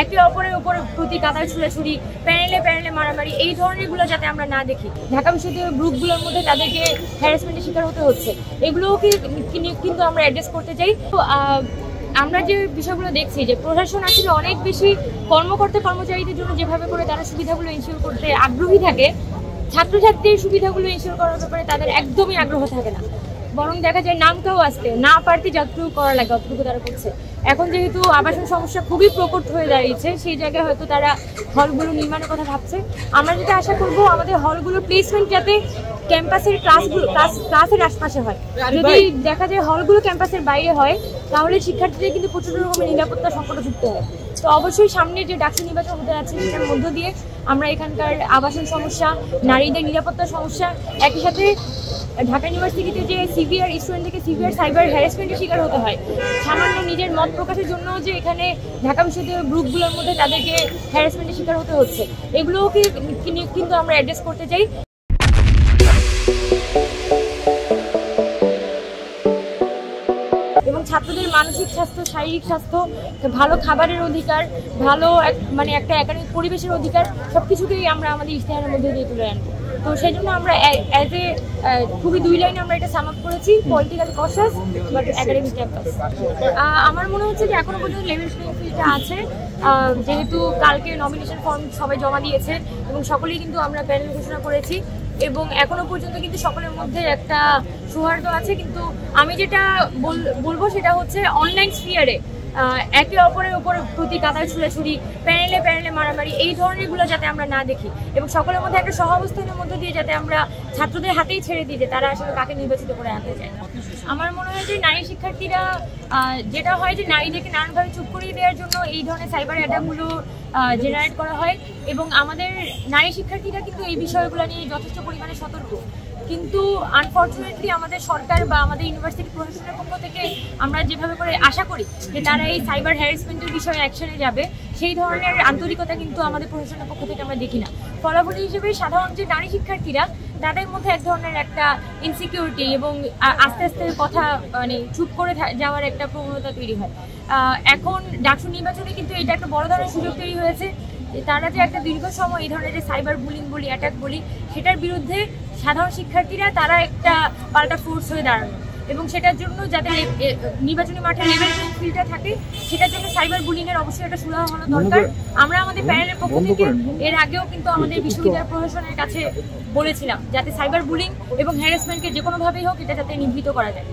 একে অপরের উপর প্রতি কাতার ছুড়াছুড়ি, প্যানেলে প্যানেলে মারামারি, এই ধরনেরগুলো যাতে আমরা না দেখি। ঢাকা বিশ্ববিদ্যালয়ের গ্রুপগুলোর মধ্যে তাদেরকে হ্যারাসমেন্টের শিকার হতে হচ্ছে, এগুলোকে কিন্তু আমরা অ্যাড্রেস করতে চাই। তো আমরা যে বিষয়গুলো দেখছি যে প্রশাসন আসলে অনেক বেশি কর্মকর্তা কর্মচারীদের জন্য যেভাবে করে তারা সুবিধাগুলো ইনশিওর করতে আগ্রহী থাকে, ছাত্রছাত্রীদের সুবিধাগুলো ইনশিওর করার ব্যাপারে তাদের একদমই আগ্রহ থাকে না। বরং দেখা যায় নামটাও আসতে না পারতে যতটুকু করা লাগে অতটুকু তারা করছে। এখন যেহেতু আবাসন সমস্যা খুবই প্রকট হয়ে দাঁড়িয়েছে, সেই জায়গায় হয়তো তারা হলগুলো নির্মাণের কথা ভাবছে। আমরা যেটা আশা করব, আমাদের হলগুলোর প্লেসমেন্ট যাতে ক্যাম্পাসের ক্লাসের আশপাশে হয়। যদি দেখা যায় হলগুলো ক্যাম্পাসের বাইরে হয়, তাহলে শিক্ষার্থীদের কিন্তু প্রচুর রকমের নিরাপত্তা সংকটে যুক্ত হয়। তো অবশ্যই সামনে যে ডাকসু নির্বাচন হতে যাচ্ছে, সেটার মধ্য দিয়ে আমরা এখানকার আবাসন সমস্যা, নারীদের নিরাপত্তার সমস্যা, একই সাথে ঢাকা ইউনিভার্সিটিতে যে সিভিআর স্টুডেন্ট থেকে সিভিআর সাইবার হ্যারাসমেন্টের শিকার হতে হয়, সামান্য নিজের মত প্রকাশের জন্য যে এখানে ঢাকা বিশ্ববিদ্যালয়ের গ্রুপগুলোর মধ্যে তাদেরকে হ্যারাসমেন্টের শিকার হতে হচ্ছে, এগুলোকে কিন্তু আমরা অ্যাড্রেস করতে চাই। এবং ছাত্রদের মানসিক স্বাস্থ্য, শারীরিক স্বাস্থ্য, ভালো খাবারের অধিকার, ভালো একটা একাডেমিক পরিবেশের অধিকার, সবকিছুকেই আমরা আমাদের ইশতেহারের মধ্যে দিয়ে তুলে আনবো। তো সেই জন্য আমরা অ্যাজ এ খুবই 2 লাইনে আমরা এটা সাম আপ করেছি, politically conscious but academic campus. আমার মনে হচ্ছে যে এখনো পর্যন্ত লেভেল প্লেইং ফিল্ডটা আছে, যেহেতু কালকে নমিনেশন ফর্ম সবাই জমা দিয়েছে এবং সকলেই কিন্তু আমরা প্যানেল ঘোষণা করেছি, এবং এখনো পর্যন্ত কিন্তু সকলের মধ্যে একটা সৌহার্দ্য আছে। কিন্তু আমি যেটা বলবো সেটা হচ্ছে অনলাইন স্ফিয়ারে একে অপরের উপর প্রতি কাতার ছুড়াছুড়ি, প্যানেলে প্যানেলে মারামারি, এই ধরনেরগুলো যাতে আমরা না দেখি, এবং সকলের মধ্যে একটা সহাবস্থানের মধ্যে দিয়ে যাতে আমরা ছাত্রদের হাতেই ছেড়ে দিই যে তারা আসলে কাকে নির্বাচিত করে আনতে চায়। আমার মনে হয় যে নারী শিক্ষার্থীরা যেটা হয় যে নারীদেরকে নানানভাবে চুপ করিয়ে দেওয়ার জন্য এই ধরনের সাইবার অ্যাটাকগুলো জেনারেট করা হয়, এবং আমাদের নারী শিক্ষার্থীরা কিন্তু এই বিষয়গুলো নিয়ে যথেষ্ট পরিমাণে সতর্ক। কিন্তু আনফর্চুনেটলি আমাদের সরকার বা আমাদের ইউনিভার্সিটি প্রশাসনের পক্ষ থেকে আমরা যেভাবে করে আশা করি যে তারা এই সাইবার হ্যারাসমেন্টের বিষয়ে অ্যাকশনে যাবে, সেই ধরনের আন্তরিকতা কিন্তু আমাদের প্রশাসনের পক্ষ থেকে আমরা দেখি না। ফলাফল হিসেবে সাধারণ যে নারী শিক্ষার্থীরা, তাদের মধ্যে এক ধরনের একটা ইনসিকিউরিটি এবং আস্তে আস্তে কথা চুপ করে যাওয়ার একটা প্রবণতা তৈরি হয়। এখন ডাকসু নির্বাচনে কিন্তু এটা একটা বড় ধরনের সুযোগ তৈরি হয়েছে। তারা যে একটা দীর্ঘ সময় এই ধরনের যে সাইবার বুলিং বলি, অ্যাটাক বলি, সেটার বিরুদ্ধে সাধারণ শিক্ষার্থীরা তারা একটা পাল্টা ফোর্স হয়ে দাঁড়ানো, এবং সেটার জন্য যাতে নির্বাচনী মাঠে লেভেল প্লেইং ফিল্ডটা থাকে, সেটার জন্য সাইবার বুলিংয়ের অবশ্যই একটা সুরাহা হওয়া দরকার। আমরা আমাদের প্যানেলের পক্ষ থেকে এর আগেও কিন্তু আমাদের বিশ্ববিদ্যালয় প্রশাসনের কাছে বলেছিলাম যাতে সাইবার বুলিং এবং হ্যারাসমেন্টকে যে কোনোভাবেই হোক এটা যাতে নিবৃত করা যায়।